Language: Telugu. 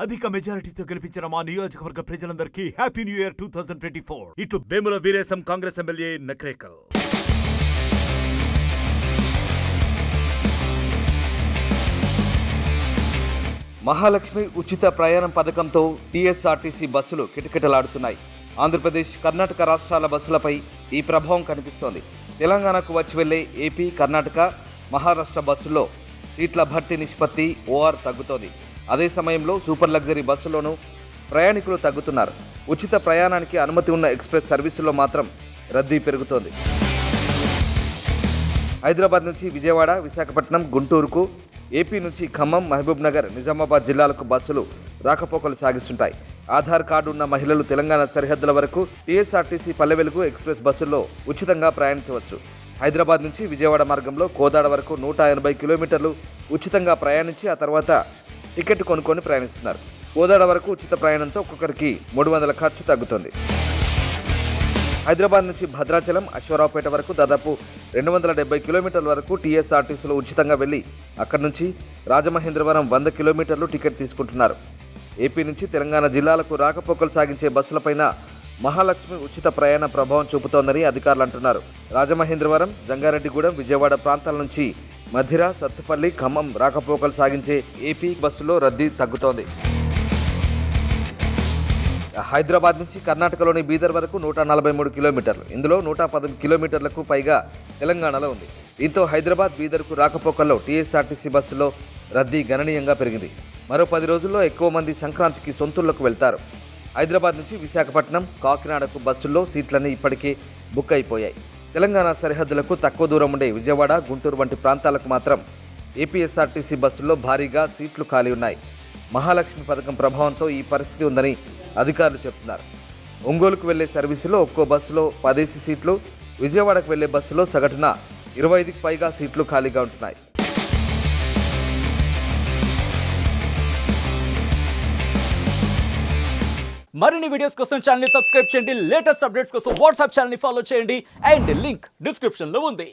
అధిక మెజారిటీతో గెలిపించిన మా నియోజకవర్గ ప్రజలందరికీ హ్యాపీ న్యూ ఇయర్ 2024. ఇట్లు వేముల వీరేశం కాంగ్రెస్ ఎమ్మెల్యే నక్రేకల్. మహాలక్ష్మి ఉచిత ప్రయాణం పథకంతో టీఎస్ఆర్టీసీ బస్సులు కిటకిటలాడుతున్నాయి. ఆంధ్రప్రదేశ్, కర్ణాటక రాష్ట్రాల బస్సులపై ఈ ప్రభావం కనిపిస్తోంది. తెలంగాణకు వచ్చి వెళ్లే ఏపీ, కర్ణాటక, మహారాష్ట్ర బస్సుల్లో సీట్ల భర్తీ నిష్పత్తి ఓఆర్ తగ్గుతోంది. అదే సమయంలో సూపర్ లగ్జరీ బస్సుల్లోనూ ప్రయాణికులు తగ్గుతున్నారు. ఉచిత ప్రయాణానికి అనుమతి ఉన్న ఎక్స్ప్రెస్ సర్వీసుల్లో మాత్రం రద్దీ పెరుగుతోంది. హైదరాబాద్ నుంచి విజయవాడ, విశాఖపట్నం, గుంటూరుకు, ఏపీ నుంచి ఖమ్మం, మహబూబ్ నగర్, నిజామాబాద్ జిల్లాలకు బస్సులు రాకపోకలు సాగిస్తుంటాయి. ఆధార్ కార్డు ఉన్న మహిళలు తెలంగాణ సరిహద్దుల వరకు టీఎస్ఆర్టీసీ పల్లె వెలుగు ఎక్స్ప్రెస్ బస్సుల్లో ఉచితంగా ప్రయాణించవచ్చు. హైదరాబాద్ నుంచి విజయవాడ మార్గంలో కోదాడ వరకు 180 కిలోమీటర్లు ఉచితంగా ప్రయాణించి ఆ తర్వాత టికెట్ కొనుక్కొని ప్రయాణిస్తున్నారు. కోదాడ వరకు ఉచిత ప్రయాణంతో ఒక్కొక్కరికి 300 ఖర్చు తగ్గుతుంది. హైదరాబాద్ నుంచి భద్రాచలం, అశ్వరావుపేట వరకు దాదాపు 270 కిలోమీటర్ల వరకు టీఎస్ఆర్టీసీలో ఉచితంగా వెళ్లి అక్కడి నుంచి రాజమహేంద్రవరం 100 కిలోమీటర్లు టికెట్ తీసుకుంటున్నారు. ఏపీ నుంచి తెలంగాణ జిల్లాలకు రాకపోకలు సాగించే బస్సులపైన మహాలక్ష్మి ఉచిత ప్రయాణ ప్రభావం చూపుతోందని అధికారులు అంటున్నారు. రాజమహేంద్రవరం, జంగారెడ్డిగూడెం, విజయవాడ ప్రాంతాల నుంచి మధిర, సత్తుపల్లి, ఖమ్మం రాకపోకలు సాగించే ఏపీ బస్సులో రద్దీ తగ్గుతోంది. హైదరాబాద్ నుంచి కర్ణాటకలోని బీదర్ వరకు 143 కిలోమీటర్లు, ఇందులో 110 కిలోమీటర్లకు పైగా తెలంగాణలో ఉంది. దీంతో హైదరాబాద్, బీదర్కు రాకపోకల్లో టీఎస్ఆర్టీసీ బస్సులో రద్దీ గణనీయంగా పెరిగింది. మరో 10 రోజుల్లో ఎక్కువ మంది సంక్రాంతికి సొంతూళ్లకు వెళ్తారు. హైదరాబాద్ నుంచి విశాఖపట్నం, కాకినాడకు బస్సుల్లో సీట్లన్నీ ఇప్పటికే బుక్ అయిపోయాయి. తెలంగాణ సరిహద్దులకు తక్కువ దూరం ఉండే విజయవాడ, గుంటూరు వంటి ప్రాంతాలకు మాత్రం ఏపీఎస్ఆర్టీసీ బస్సుల్లో భారీగా సీట్లు ఖాళీ ఉన్నాయి. మహాలక్ష్మి పథకం ప్రభావంతో ఈ పరిస్థితి ఉందని అధికారులు చెబుతున్నారు. ఒంగోలుకు వెళ్లే సర్వీసులో ఒక్కో బస్సులో 10 సీట్లు, విజయవాడకు వెళ్లే బస్సులో సగటున 25కి పైగా సీట్లు ఖాళీగా ఉంటున్నాయి. మరిన్ని వీడియోస్ కోసం ఛానల్ ని సబ్స్క్రైబ్ చేయండి. లేటెస్ట్ అప్డేట్స్ కోసం వాట్సాప్ ఛానల్ ని ఫాలో చేయండి. అండ్ లింక్ డిస్క్రిప్షన్ లో ఉంది.